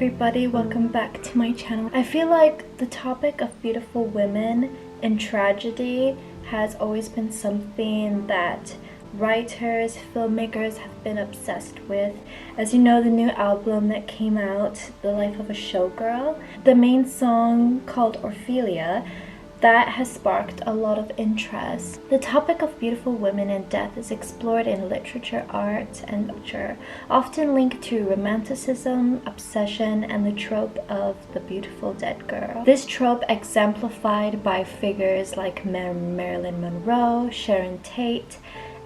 everybody, welcome back to my channel. I feel like the topic of beautiful women in tragedy has always been something that writers, filmmakers have been obsessed with. As you know, the new album that came out, The Life of a Showgirl, the main song called Ophelia, that has sparked a lot of interest. The topic of beautiful women and death is explored in literature, art, and culture, often linked to romanticism, obsession, and the trope of the beautiful dead girl. This trope, exemplified by figures like Marilyn Monroe, Sharon Tate,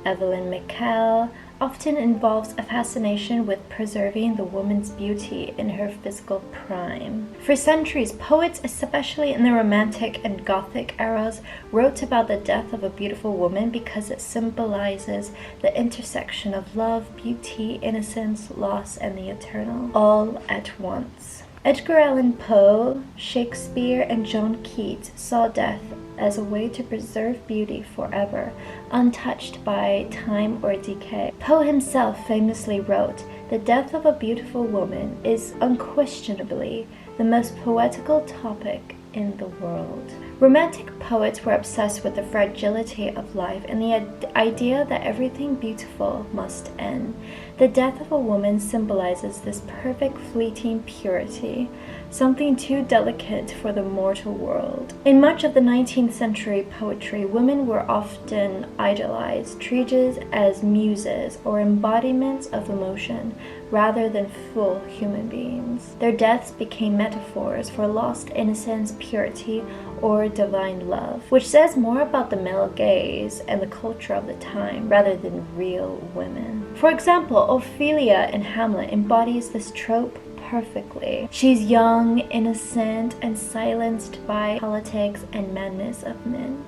Evelyn McCall, often involves a fascination with preserving the woman's beauty in her physical prime. For centuries, poets, especially in the Romantic and Gothic eras, wrote about the death of a beautiful woman because it symbolizes the intersection of love, beauty, innocence, loss, and the eternal, all at once. Edgar Allan Poe, Shakespeare, and John Keats saw death as a way to preserve beauty forever, untouched by time or decay. Poe himself famously wrote, "The death of a beautiful woman is unquestionably the most poetical topic in the world." Romantic poets were obsessed with the fragility of life and the idea that everything beautiful must end. The death of a woman symbolizes this perfect fleeting purity, something too delicate for the mortal world. In much of the 19th century poetry, women were often idolized, treated as muses or embodiments of emotion, rather than full human beings. Their deaths became metaphors for lost innocence, purity, or divine love, which says more about the male gaze and the culture of the time rather than real women. For example, Ophelia in Hamlet embodies this trope perfectly. She's young, innocent, and silenced by politics and madness of men.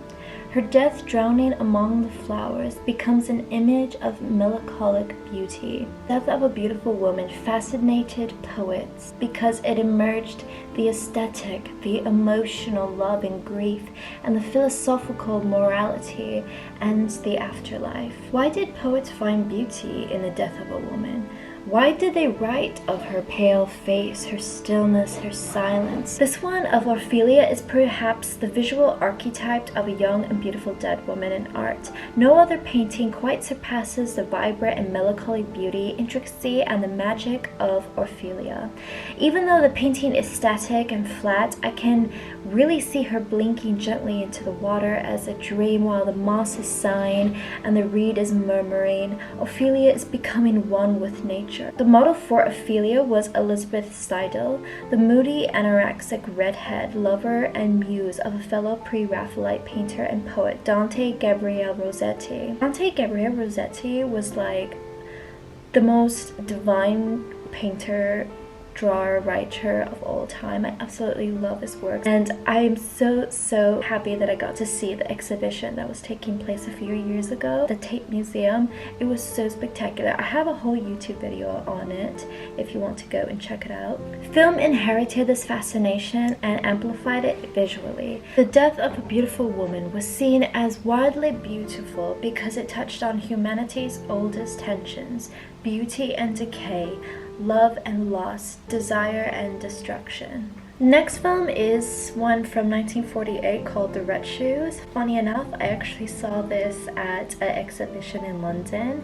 Her death, drowning among the flowers, becomes an image of melancholic beauty. The death of a beautiful woman fascinated poets because it emerged the aesthetic, the emotional love and grief, and the philosophical morality and the afterlife. Why did poets find beauty in the death of a woman? Why did they write of her pale face, her stillness, her silence? This one of Ophelia is perhaps the visual archetype of a young and beautiful dead woman in art. No other painting quite surpasses the vibrant and melancholy beauty, intricacy, and the magic of Ophelia. Even though the painting is static and flat, I can really see her blinking gently into the water as a dream while the moss is sighing and the reed is murmuring. Ophelia is becoming one with nature. The model for Ophelia was Elizabeth Seidel, the moody, anorexic redhead lover and muse of a fellow pre-Raphaelite painter and poet, Dante Gabriel Rossetti. Dante Gabriel Rossetti was like the most divine painter, drawer, writer of all time. I absolutely love his work, and I am so happy that I got to see the exhibition that was taking place a few years ago, the Tate Museum. It was so spectacular. I have a whole YouTube video on it if you want to go and check it out. Film inherited this fascination and amplified it visually. The death of a beautiful woman was seen as widely beautiful because it touched on humanity's oldest tensions: beauty and decay, love and loss, desire and destruction. Next film is one from 1948 called The Red Shoes. Funny enough, I actually saw this at an exhibition in London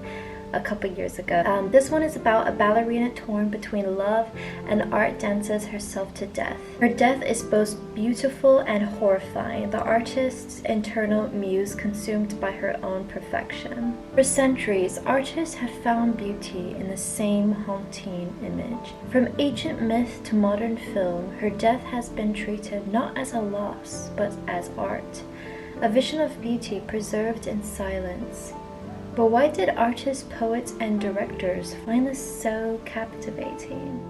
a couple years ago. This one is about a ballerina torn between love and art dances herself to death. Her death is both beautiful and horrifying, the artist's internal muse consumed by her own perfection. For centuries, artists have found beauty in the same haunting image. From ancient myth to modern film, her death has been treated not as a loss, but as art, a vision of beauty preserved in silence. But why did artists, poets, and directors find this so captivating?